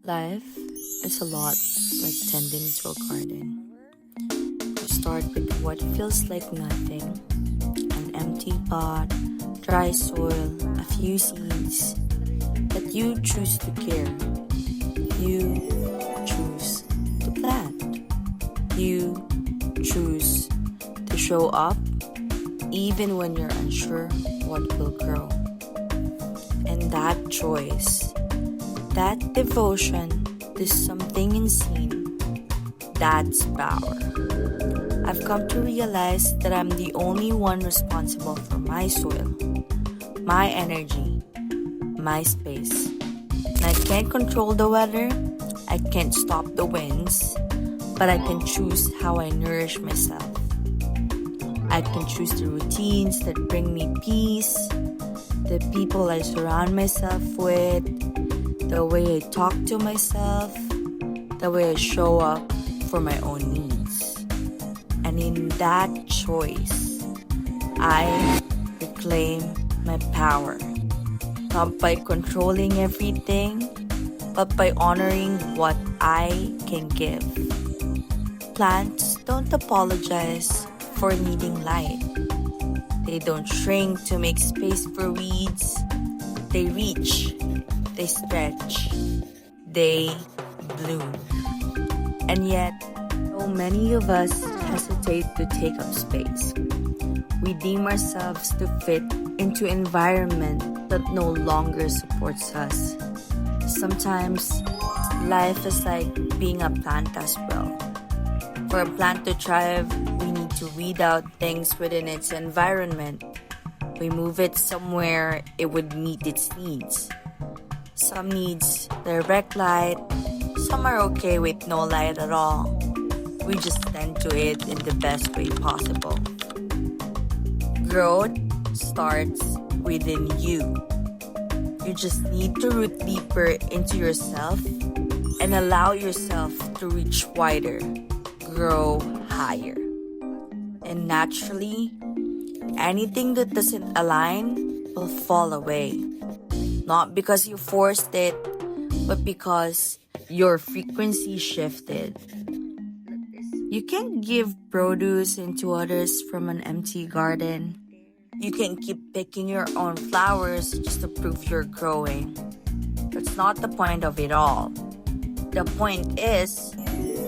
Life is a lot like tending to a garden. You start with what feels like nothing, an empty pot, dry soil, a few seeds, but you choose to care. You choose to plant. You choose to show up even when you're unsure what will grow. And that choice, that devotion to something unseen, that's power. I've come to realize that I'm the only one responsible for my soil, my energy, my space. And I can't control the weather, I can't stop the winds, but I can choose how I nourish myself. I can choose the routines that bring me peace, the people I surround myself with, the way I talk to myself, the way I show up for my own needs. And in that choice, I reclaim my power, not by controlling everything, but by honoring what I can give. Plants don't apologize for needing light. They don't shrink to make space for weeds. They reach, they stretch, they bloom. And yet, so many of us hesitate to take up space. We deem ourselves to fit into an environment that no longer supports us. Sometimes, life is like being a plant as well. For a plant to thrive, we need to weed out things within its environment. We move it somewhere it would meet its needs. Some needs direct light, some are okay with no light at all. We just tend to it in the best way possible. Growth starts within you. You just need to root deeper into yourself and allow yourself to reach wider, grow higher. And naturally, anything that doesn't align will fall away. Not because you forced it, but because your frequency shifted. You can't give produce into others from an empty garden. You can't keep picking your own flowers just to prove you're growing. That's not the point of it all. The point is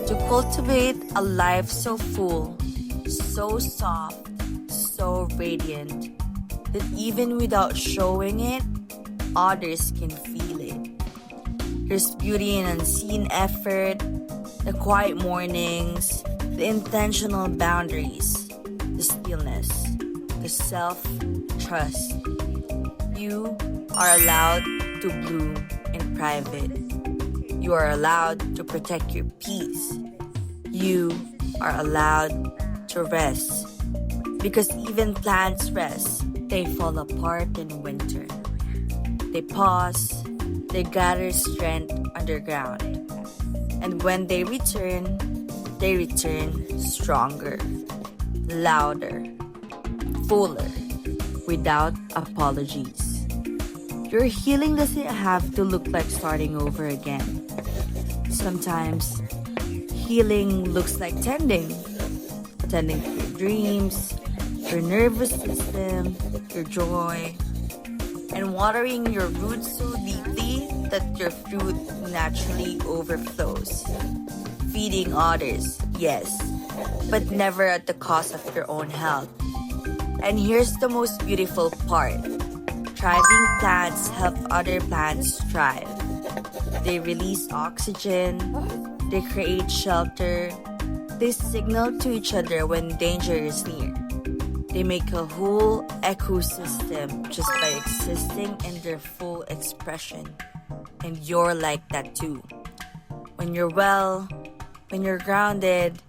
to cultivate a life so full, so soft, so radiant, that even without showing it, others can feel it. There's beauty in unseen effort, the quiet mornings, the intentional boundaries, the stillness, the self-trust. You are allowed to bloom in private. You are allowed to protect your peace. You are allowed to rest. Because even plants rest, they fall apart in winter. They pause, they gather strength underground. And when they return stronger, louder, fuller, without apologies. Your healing doesn't have to look like starting over again. Sometimes, healing looks like tending to your dreams, your nervous system, your joy, and watering your roots so deeply that your fruit naturally overflows. Feeding others, yes, but never at the cost of your own health. And here's the most beautiful part. Thriving plants help other plants thrive. They release oxygen, they create shelter, they signal to each other when danger is near. They make a whole ecosystem just by existing in their full expression. And you're like that too. When you're well, when you're grounded,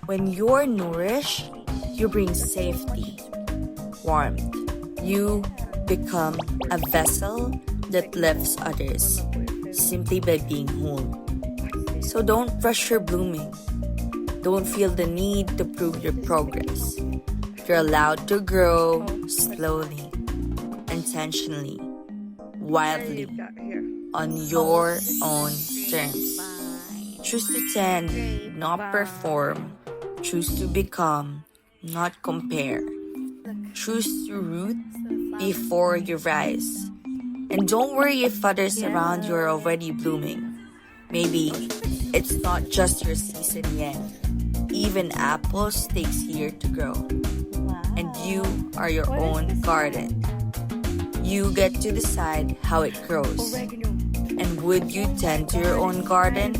when you're nourished, you bring safety, warmth. You become a vessel that lifts others simply by being whole. So don't rush your blooming. Don't feel the need to prove your progress. You're allowed to grow slowly, intentionally, wildly, on your own terms. Choose to tend, not perform. Choose to become, not compare. Choose to root before you rise. And don't worry if others around you are already blooming. Maybe it's not just your season yet. Even apples takes year to grow. And you are your own garden. You get to decide how it grows. And would you tend to your own garden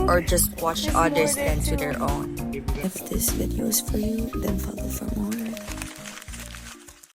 or just watch others tend to their own? If this video is for you, then follow for more.